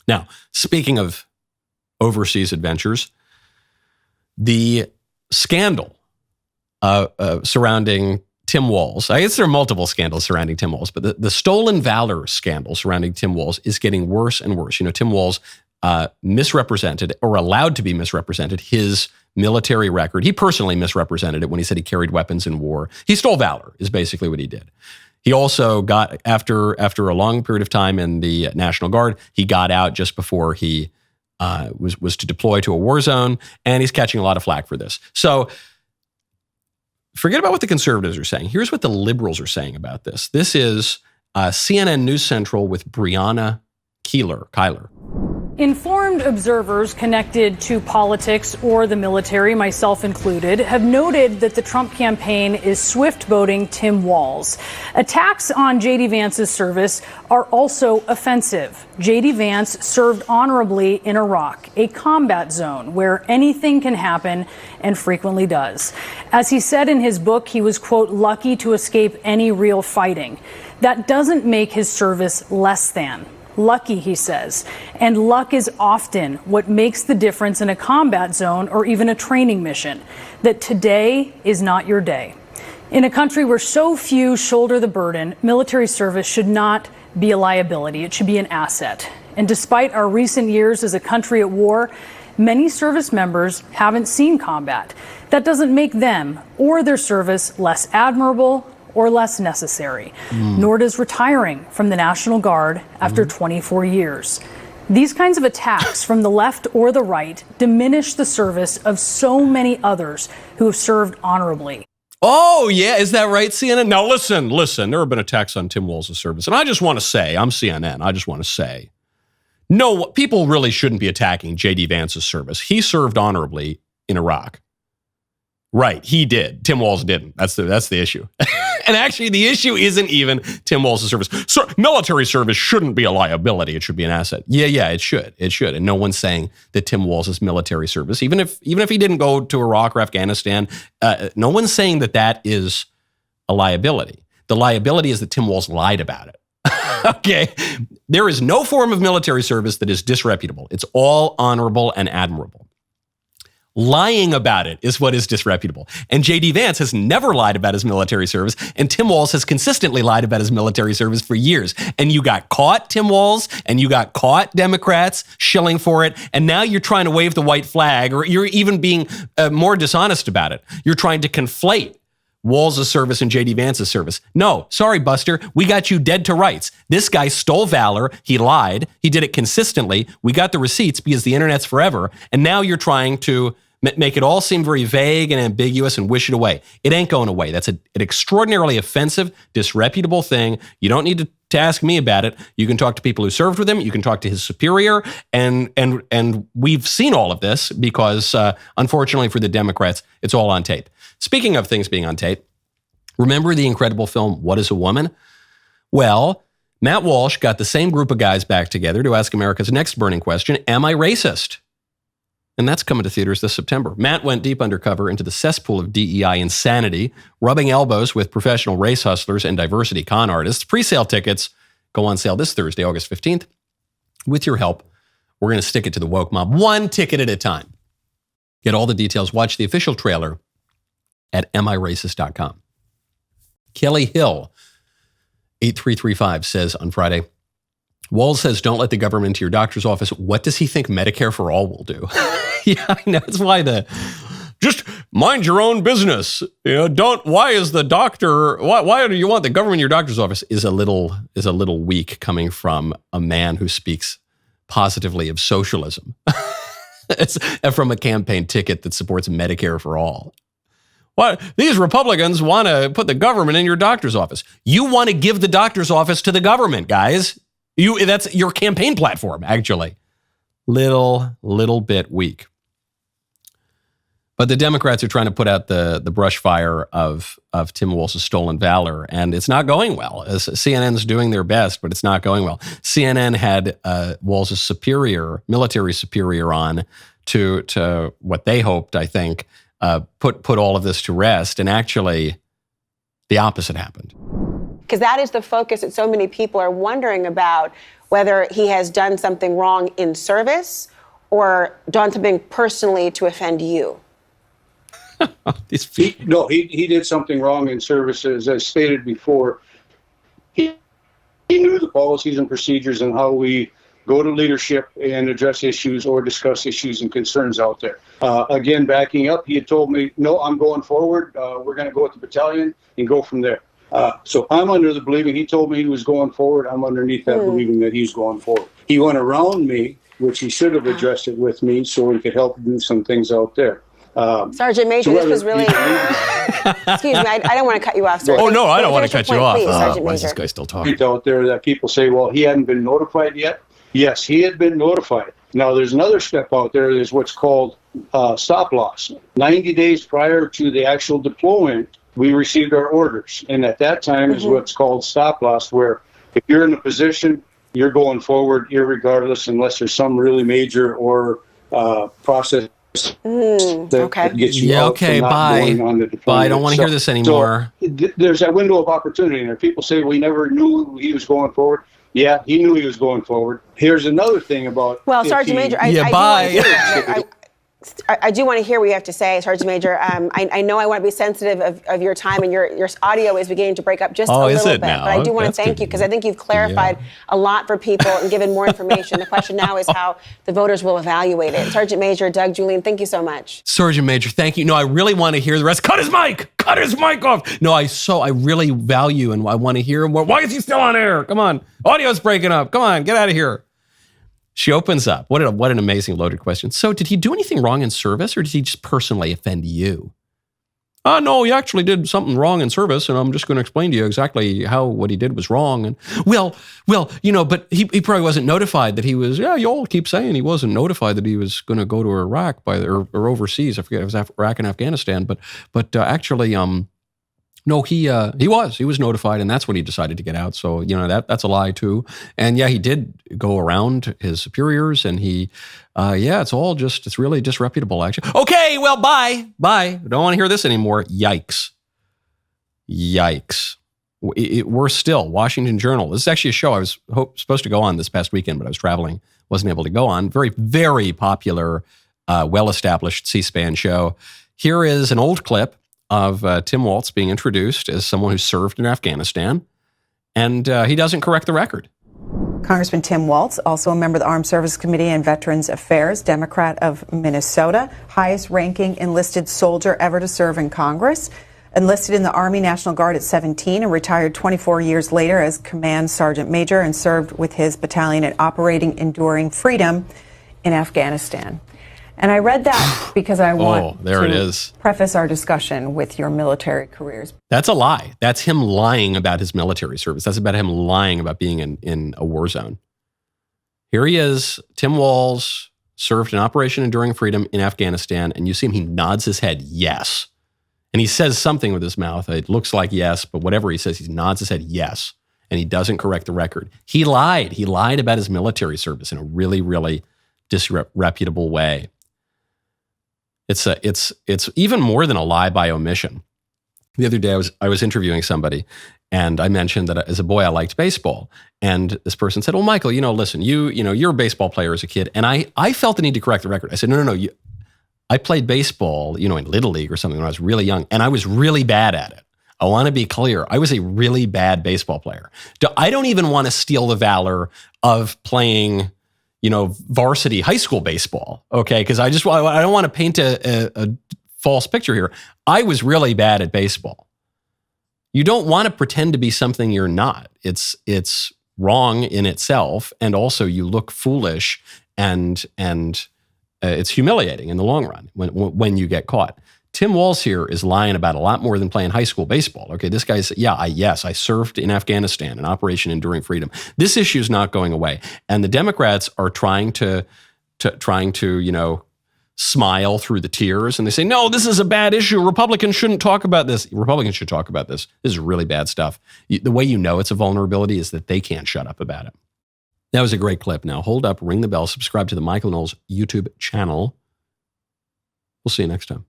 Now, speaking of overseas adventures, the scandal surrounding Tim Walz, I guess there are multiple scandals surrounding Tim Walz, but the stolen valor scandal surrounding Tim Walz is getting worse and worse. Tim Walz misrepresented, or allowed to be misrepresented, his military record. He personally misrepresented it when he said he carried weapons in war. He stole valor, is basically what he did. He also got, after a long period of time in the National Guard, he got out just before he was to deploy to a war zone, and he's catching a lot of flack for this. So forget about what the conservatives are saying. Here's what the liberals are saying about this. This is CNN News Central with Brianna Keilar. Informed observers connected to politics or the military, myself included, have noted that the Trump campaign is swift-boating Tim Walz. Attacks on J.D. Vance's service are also offensive. J.D. Vance served honorably in Iraq, a combat zone where anything can happen and frequently does. As he said in his book, he was, quote, lucky to escape any real fighting. That doesn't make his service less than. Lucky, he says. And luck is often what makes the difference in a combat zone or even a training mission. That today is not your day. In a country where so few shoulder the burden, military service should not be a liability. It should be an asset. And despite our recent years as a country at war, many service members haven't seen combat. That doesn't make them or their service less admirable or less necessary, nor does retiring from the National Guard after 24 years. These kinds of attacks from the left or the right diminish the service of so many others who have served honorably. Oh, yeah, is that right, CNN? Now, listen, there have been attacks on Tim Walz's service. And I just want to say, I'm CNN, I just want to say, no, people really shouldn't be attacking J.D. Vance's service. He served honorably in Iraq. Right, he did. Tim Walz didn't. That's the issue. And actually, the issue isn't even Tim Walz's service. So, military service shouldn't be a liability. It should be an asset. Yeah, it should. It should. And no one's saying that Tim Walz's military service, even if he didn't go to Iraq or Afghanistan, no one's saying that is a liability. The liability is that Tim Walz lied about it. Okay? There is no form of military service that is disreputable. It's all honorable and admirable. Lying about it is what is disreputable. And J.D. Vance has never lied about his military service, and Tim Walz has consistently lied about his military service for years. And you got caught, Tim Walz, and you got caught, Democrats, shilling for it, and now you're trying to wave the white flag, or you're even being more dishonest about it. You're trying to conflate Walz's service and J.D. Vance's service. No, sorry, Buster, we got you dead to rights. This guy stole valor, he lied, he did it consistently, we got the receipts because the internet's forever, and now you're trying to make it all seem very vague and ambiguous and wish it away. It ain't going away. That's an extraordinarily offensive, disreputable thing. You don't need to ask me about it. You can talk to people who served with him. You can talk to his superior. And we've seen all of this because, unfortunately for the Democrats, it's all on tape. Speaking of things being on tape, remember the incredible film, What is a Woman? Well, Matt Walsh got the same group of guys back together to ask America's next burning question, am I racist? And that's coming to theaters this September. Matt went deep undercover into the cesspool of DEI insanity, rubbing elbows with professional race hustlers and diversity con artists. Pre-sale tickets go on sale this Thursday, August 15th. With your help, we're going to stick it to the woke mob, one ticket at a time. Get all the details. Watch the official trailer at miracist.com. Kelly Hill, 8335, says on Friday, Walz says, don't let the government into your doctor's office. What does he think Medicare for all will do? Yeah, I know. It's why just mind your own business. Why is the doctor, why do you want the government in your doctor's office is a little weak coming from a man who speaks positively of socialism. It's from a campaign ticket that supports Medicare for all. What? These Republicans want to put the government in your doctor's office. You want to give the doctor's office to the government, guys. That's your campaign platform, actually. Little bit weak. But the Democrats are trying to put out the brush fire of Tim Walz's stolen valor, and it's not going well. CNN's doing their best, but it's not going well. CNN had Walz's military superior on to what they hoped, I think, put all of this to rest, and actually the opposite happened. Because that is the focus that so many people are wondering about, whether he has done something wrong in service or done something personally to offend you. He did something wrong in service. As I stated before, he knew the policies and procedures and how we go to leadership and address issues or discuss issues and concerns out there. Again, backing up, he had told me, no, I'm going forward. We're going to go with the battalion and go from there. So I'm under the believing, he told me he was going forward. I'm underneath that believing that he's going forward. He went around me, which he should have addressed it with me so he could help do some things out there. Sergeant Major, this was really... Excuse me, I don't want to cut you off, sir. Oh, no, I don't want to cut you off. Please, Sergeant Why is Major. this guy still talking? Out there that people say, well, he hadn't been notified yet. Yes, he had been notified. Now, there's another step out there. There's what's called stop loss. 90 days prior to the actual deployment, we received our orders. And at that time is what's called stop loss, where if you're in a position, you're going forward irregardless, unless there's some really major or process that gets you out from not going on the deployment. Bye. I don't want to hear this anymore. So there's that window of opportunity in there. People say we never knew he was going forward. Yeah, he knew he was going forward. Here's another thing about... Well, Sergeant Major, I do want to hear what you have to say, Sergeant Major. I know I want to be sensitive of your time, and your audio is beginning to break up just a little bit. Now? But I do want to thank you, because I think you've clarified a lot for people and given more information. The question now is how the voters will evaluate it. Sergeant Major Doug Julian, thank you so much. Sergeant Major, thank you. No, I really want to hear the rest. Cut his mic! Cut his mic off! No, I really value and I want to hear more. Why is he still on air? Come on. Audio's breaking up. Come on, get out of here. She opens up. What an amazing loaded question. So did he do anything wrong in service, or did he just personally offend you? No, he actually did something wrong in service, and I'm just going to explain to you exactly how what he did was wrong. And well, but he probably wasn't notified that he was, you all keep saying he wasn't notified that he was going to go to Iraq or overseas. I forget, it was Iraq and Afghanistan, but actually, no, he was notified, and that's when he decided to get out. So, that's a lie too. And he did go around his superiors, and it's really disreputable, actually. Okay, well, bye. Don't want to hear this anymore. Yikes. Worse still, Washington Journal. This is actually a show I was supposed to go on this past weekend, but I was traveling, wasn't able to go on. Very, very popular, well-established C-SPAN show. Here is an old clip of Tim Walz being introduced as someone who served in Afghanistan, and he doesn't correct the record. Congressman Tim Walz, also a member of the Armed Services Committee and Veterans Affairs, Democrat of Minnesota, highest-ranking enlisted soldier ever to serve in Congress, enlisted in the Army National Guard at 17 and retired 24 years later as Command Sergeant Major, and served with his battalion at Operating Enduring Freedom in Afghanistan. And I read that because I want to preface our discussion with your military careers. That's a lie. That's him lying about his military service. That's about him lying about being in a war zone. Here he is, Tim Walz, served in Operation Enduring Freedom in Afghanistan, and you see him, he nods his head, yes. And he says something with his mouth. It looks like yes, but whatever he says, he nods his head, yes. And he doesn't correct the record. He lied. He lied about his military service in a really, really disreputable way. It's even more than a lie by omission. The other day I was interviewing somebody, and I mentioned that as a boy I liked baseball, and this person said, "Well, Michael, listen, you're a baseball player as a kid," and I felt the need to correct the record. I said, "No, I played baseball, in Little League or something when I was really young, and I was really bad at it. I want to be clear. I was a really bad baseball player. I don't even want to steal the valor of playing." Varsity high school baseball, okay? Because I don't want to paint a false picture here. I was really bad at baseball. You don't want to pretend to be something you're not. It's wrong in itself, and also you look foolish, and it's humiliating in the long run when you get caught. Tim Walz here is lying about a lot more than playing high school baseball. Okay, this guy's, I served in Afghanistan in Operation Enduring Freedom. This issue is not going away. And the Democrats are trying to smile through the tears. And they say, no, this is a bad issue. Republicans shouldn't talk about this. Republicans should talk about this. This is really bad stuff. The way you know it's a vulnerability is that they can't shut up about it. That was a great clip. Now, hold up, ring the bell, subscribe to the Michael Knowles YouTube channel. We'll see you next time.